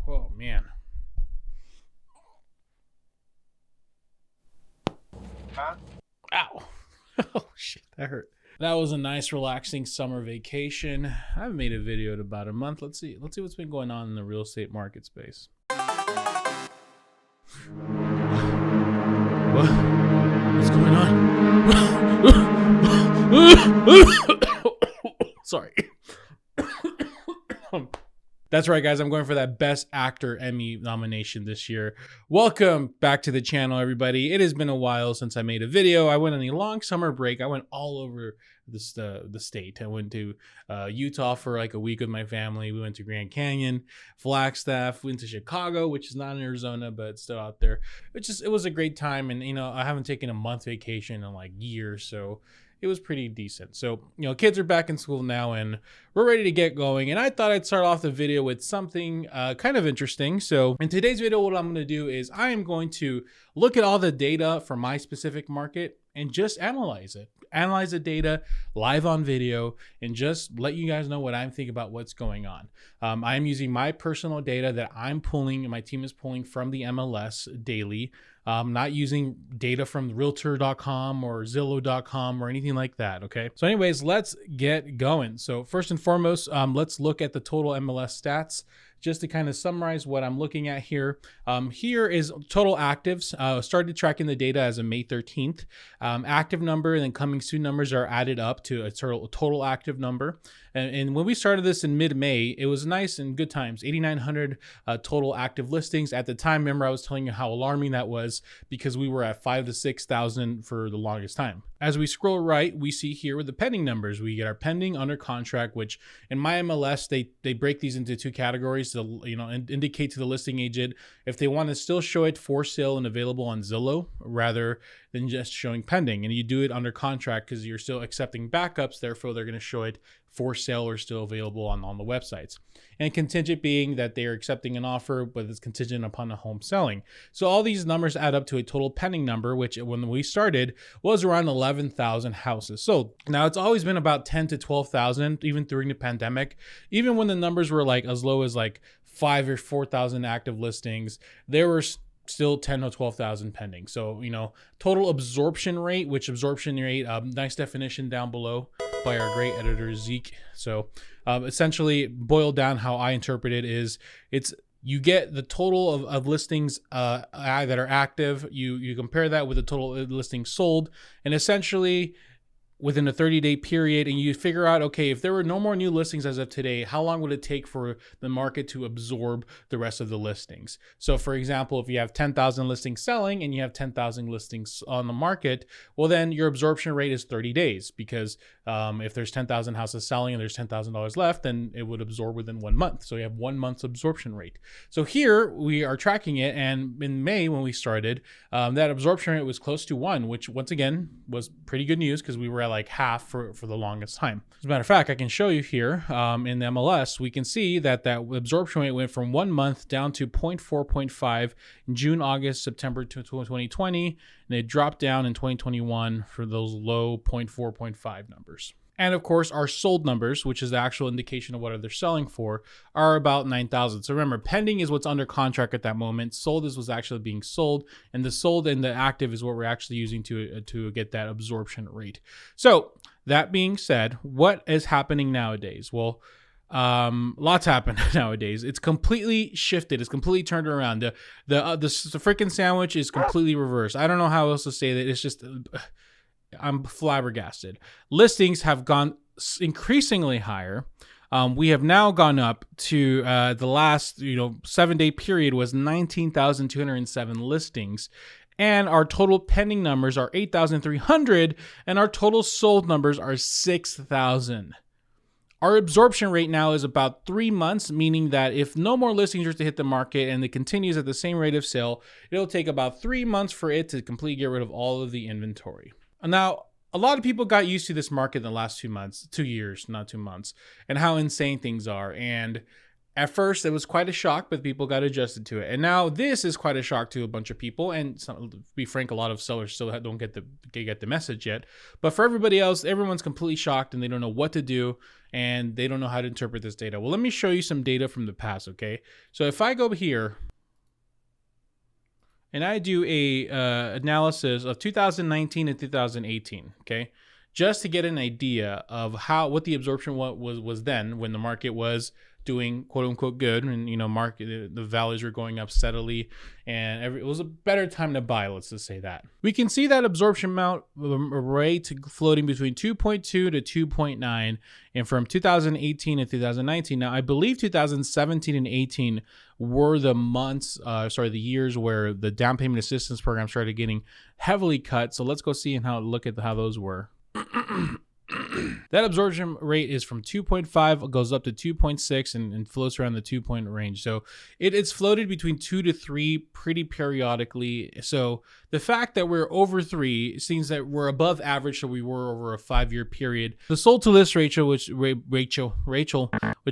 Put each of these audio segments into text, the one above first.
Oh man. Huh? Ow. Oh shit, that hurt. That was a nice relaxing summer vacation. I haven't made a video in about a month. Let's see what's been going on in the real estate market space. What? What's going on? Sorry. That's right, guys. I'm going for that Best Actor Emmy nomination this year. Welcome back to the channel, everybody. It has been a while since I made a video. I went on a long summer break. I went all over the state. I went to Utah for like a week with my family. We went to Grand Canyon, Flagstaff, went to Chicago, which is not in Arizona, but it's still out there. It was a great time. And, you know, I haven't taken a month vacation in like years, so it was pretty decent. So, you know, kids are back in school now and we're ready to get going. And I thought I'd start off the video with something kind of interesting. So in today's video, what I'm going to do is I am going to look at all the data for my specific market and just analyze it. Analyze the data live on video and just let you guys know what I'm thinking about what's going on. I am using my personal data that I'm pulling and my team is pulling from the MLS daily. Not using data from realtor.com or zillow.com or anything like that. Okay. So anyways, let's get going. So first and foremost, let's look at the total MLS stats. Just to kind of summarize what I'm looking at here. Here is total actives. Started tracking the data as of May 13th. Active number and then coming soon numbers are added up to a total active number. And when we started this in mid-May, it was nice and good times. 8,900 total active listings. At the time, remember I was telling you how alarming that was because we were at 5,000 to 6,000 for the longest time. As we scroll right, we see here with the pending numbers, we get our pending, under contract, which in my MLS, they break these into two categories to, you know, indicate to the listing agent if they want to still show it for sale and available on Zillow rather than just showing pending. And you do it under contract because you're still accepting backups. Therefore, they're going to show it for sale or still available on the websites. And contingent being that they are accepting an offer, but it's contingent upon the home selling. So all these numbers add up to a total pending number, which when we started was around 11,000 houses sold. Now it's always been about 10 to 12,000, even during the pandemic. Even when the numbers were like as low as like 5 or 4,000 active listings, there were still 10 to 12,000 pending. So, you know, total absorption rate, which absorption rate, nice definition down below by our great editor, Zeke. So essentially boiled down how I interpret it is you get the total of listings that are active. You compare that with the total listings sold, and essentially within a 30-day period, and you figure out, okay, if there were no more new listings as of today, how long would it take for the market to absorb the rest of the listings? So for example, if you have 10,000 listings selling and you have 10,000 listings on the market, well then your absorption rate is 30 days because if there's 10,000 houses selling and there's $10,000 left, then it would absorb within 1 month. So you have 1 month's absorption rate. So here we are tracking it, and in May when we started, that absorption rate was close to 1, which once again was pretty good news because we were at like half for the longest time. As a matter of fact, I can show you here in the MLS, we can see that absorption rate went from 1 month down to 0.4, 0.5 in June, August, September 2020, and it dropped down in 2021 for those low 0.4, 0.5 numbers. And of course, our sold numbers, which is the actual indication of what they're selling for, are about 9,000. So remember, pending is what's under contract at that moment. Sold is what's actually being sold. And the sold and the active is what we're actually using to get that absorption rate. So that being said, what is happening nowadays? Well, lots happen nowadays. It's completely shifted. It's completely turned around. The freaking sandwich is completely reversed. I don't know how else to say that. It's just... I'm flabbergasted. Listings have gone increasingly higher. We have now gone up to the last 7-day period was 19,207 listings. And our total pending numbers are 8,300 and our total sold numbers are 6,000. Our absorption rate now is about 3 months, meaning that if no more listings are to hit the market and it continues at the same rate of sale, it'll take about 3 months for it to completely get rid of all of the inventory. Now, a lot of people got used to this market in the last 2 months, 2 years, not 2 months, and how insane things are. And At first, it was quite a shock, but people got adjusted to it. And now this is quite a shock to a bunch of people. And to be frank, a lot of sellers still don't get the message yet. But for everybody else, everyone's completely shocked and they don't know what to do and they don't know how to interpret this data. Well, let me show you some data from the past, okay? So if I go here and I do a analysis of 2019 and 2018, okay? Just to get an idea of what the absorption was then when the market was doing quote unquote good, and the values were going up steadily, and it was a better time to buy. Let's just say that we can see that absorption amount rate floating between 2.2 to 2.9, and from 2018 and 2019. Now, I believe 2017 and 18 were the the years where the down payment assistance program started getting heavily cut. So let's go see and look at how those were. That absorption rate is from 2.5, goes up to 2.6 and floats around the 2-point range. So it's floated between 2 to 3 pretty periodically. So the fact that we're over 3 seems that we're above average, so we were over a 5-year period. The sold to list ratio, which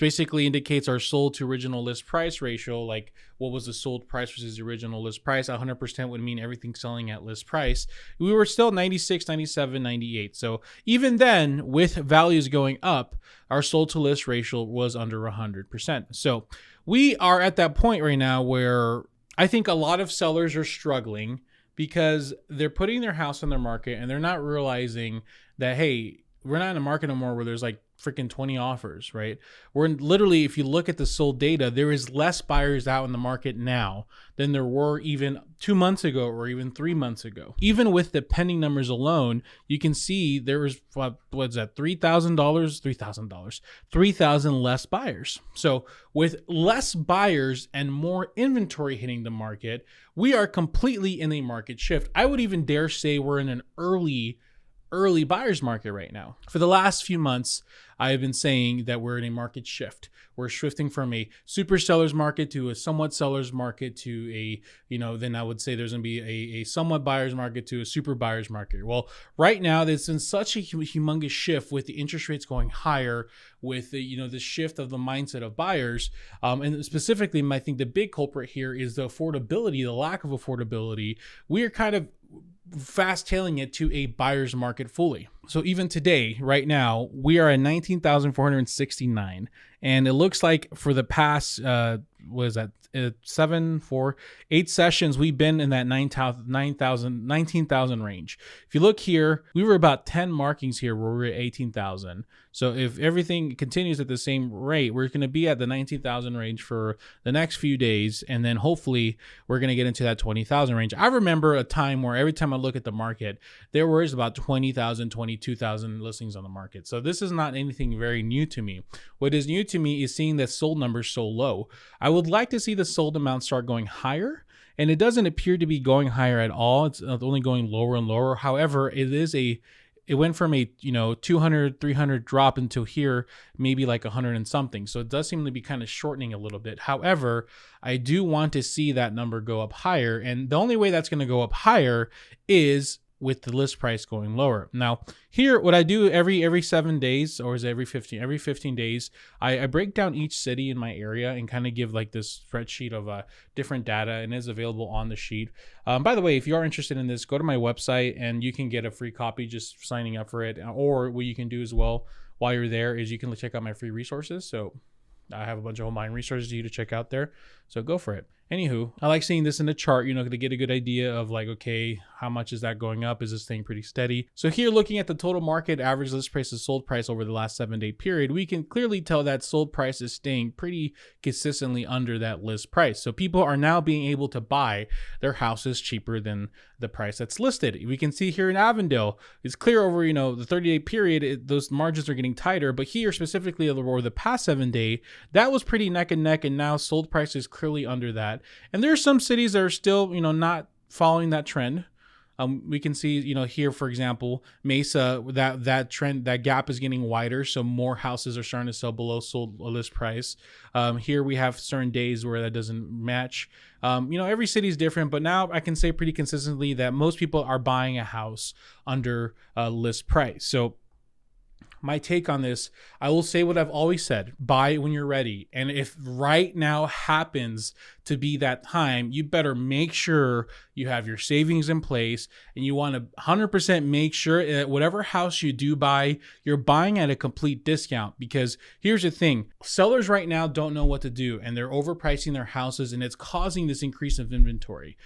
basically indicates our sold to original list price ratio, like what was the sold price versus the original list price. 100% would mean everything selling at list price. We were still 96, 97, 98. So even then, with values going up, our sold to list ratio was under 100%. So we are at that point right now where I think a lot of sellers are struggling because they're putting their house on the market and they're not realizing that, hey, we're not in a market anymore where there's like freaking 20 offers, right? We're literally, if you look at the sold data, there is less buyers out in the market now than there were even 2 months ago or even 3 months ago. Even with the pending numbers alone, you can see there was, what's that, $3,000 less buyers. So with less buyers and more inventory hitting the market, we are completely in a market shift. I would even dare say we're in an early buyer's market right now. For the last few months, I have been saying that we're in a market shift. We're shifting from a super seller's market to a somewhat seller's market to a, then I would say there's going to be a somewhat buyer's market to a super buyer's market. Well, right now, there's been such a humongous shift with the interest rates going higher, with the shift of the mindset of buyers. And specifically, I think the big culprit here is the affordability, the lack of affordability. We are kind of fast tailing it to a buyer's market fully. So even today, right now, we are at 19,469, and it looks like for the past, 8 sessions, we've been in that 19,000 range. If you look here, we were about 10 markings here where we're at 18,000. So if everything continues at the same rate, we're going to be at the 19,000 range for the next few days. And then hopefully we're going to get into that 20,000 range. I remember a time where every time I look at the market, there was about 20,000, 22,000 listings on the market. So this is not anything very new to me. What is new to me is seeing that sold numbers so low. I would like to see the sold amount start going higher, and it doesn't appear to be going higher at all. It's only going lower and lower. However, it went from a 200, 300 drop until here, maybe like 100 and something. So it does seem to be kind of shortening a little bit. However, I do want to see that number go up higher, and the only way that's going to go up higher is with the list price going lower. Now, here, what I do every 7 days, or is it every 15 days, I break down each city in my area and kind of give like this spreadsheet of different data, and is available on the sheet. By the way, if you are interested in this, go to my website and you can get a free copy just signing up for it. Or what you can do as well while you're there is you can check out my free resources. So I have a bunch of home buying resources for you to check out there. So go for it. Anywho, I like seeing this in the chart, to get a good idea of like, okay, how much is that going up? Is this thing pretty steady? So here, looking at the total market average list price to sold price over the last 7-day period, we can clearly tell that sold price is staying pretty consistently under that list price. So people are now being able to buy their houses cheaper than the price that's listed. We can see here in Avondale, it's clear over, the 30-day period, those margins are getting tighter, but here specifically over the past 7-day, that was pretty neck and neck, and now sold price is clearly under that. And there are some cities that are still, not following that trend. We can see, here, for example, Mesa, that trend, that gap is getting wider. So more houses are starting to sell below sold list price. Here we have certain days where that doesn't match. Every city is different, but now I can say pretty consistently that most people are buying a house under list price. So my take on this, I will say what I've always said: buy when you're ready. And if right now happens to be that time, you better make sure you have your savings in place, and you want to 100% make sure that whatever house you do buy, you're buying at a complete discount. Because here's the thing: sellers right now don't know what to do, and they're overpricing their houses, and it's causing this increase of inventory.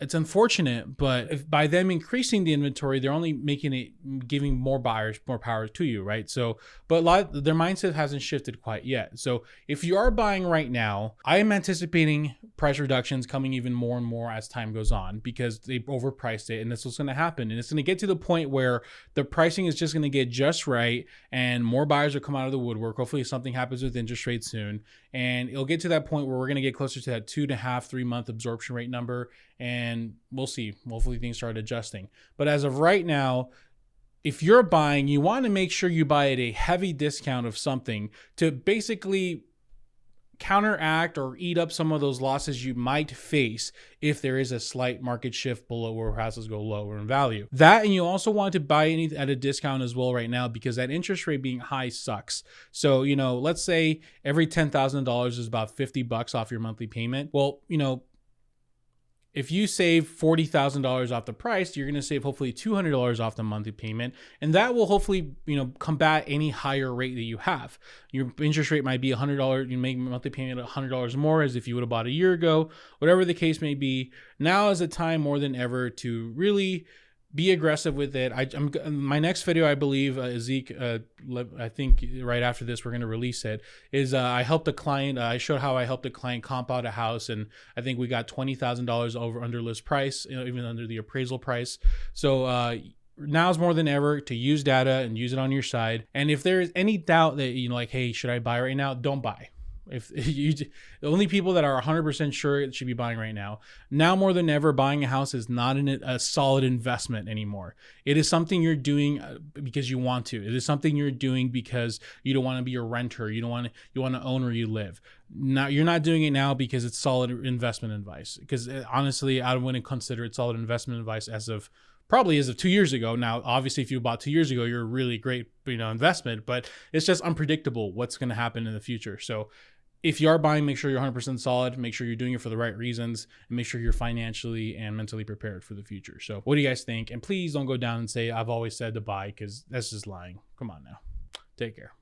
It's unfortunate, but if by them increasing the inventory, they're only making it, giving more buyers more power to you, right? So, but their mindset hasn't shifted quite yet. So if you are buying right now, I am anticipating price reductions coming even more and more as time goes on, because they overpriced it, and this is going to happen. And it's going to get to the point where the pricing is just going to get just right, and more buyers will come out of the woodwork. Hopefully something happens with interest rates soon, and it'll get to that point where we're going to get closer to that 2.5, 3 month absorption rate number. And we'll see. Hopefully things start adjusting. But as of right now, if you're buying, you want to make sure you buy at a heavy discount of something to basically counteract or eat up some of those losses you might face if there is a slight market shift below where houses go lower in value. That, and you also want to buy anything at a discount as well right now, because that interest rate being high sucks. So, let's say every $10,000 is about $50 off your monthly payment. Well, if you save $40,000 off the price, you're going to save hopefully $200 off the monthly payment. And that will hopefully, combat any higher rate that you have. Your interest rate might be $100. You make monthly payment $100 more as if you would have bought a year ago, whatever the case may be. Now is the time more than ever to really be aggressive with it. My next video, I believe, Zeke, I think right after this, we're going to release it, is I helped a client. I showed how I helped a client comp out a house, and I think we got $20,000 under list price, even under the appraisal price. So now's more than ever to use data and use it on your side. And if there is any doubt that, like, hey, should I buy right now? Don't buy. If the only people that are 100% sure should be buying right now. Now more than ever, buying a house is not a solid investment anymore. It is something you're doing because you want to. It is something you're doing because you don't want to be a renter. You want to own where you live. Now you're not doing it now because it's solid investment advice. Because honestly, I wouldn't consider it solid investment advice as of 2 years ago. Now, obviously, if you bought 2 years ago, you're a really great, investment, but it's just unpredictable what's going to happen in the future. So if you are buying, make sure you're 100% solid, make sure you're doing it for the right reasons, and make sure you're financially and mentally prepared for the future. So what do you guys think? And please don't go down and say, I've always said to buy, because that's just lying. Come on now. Take care.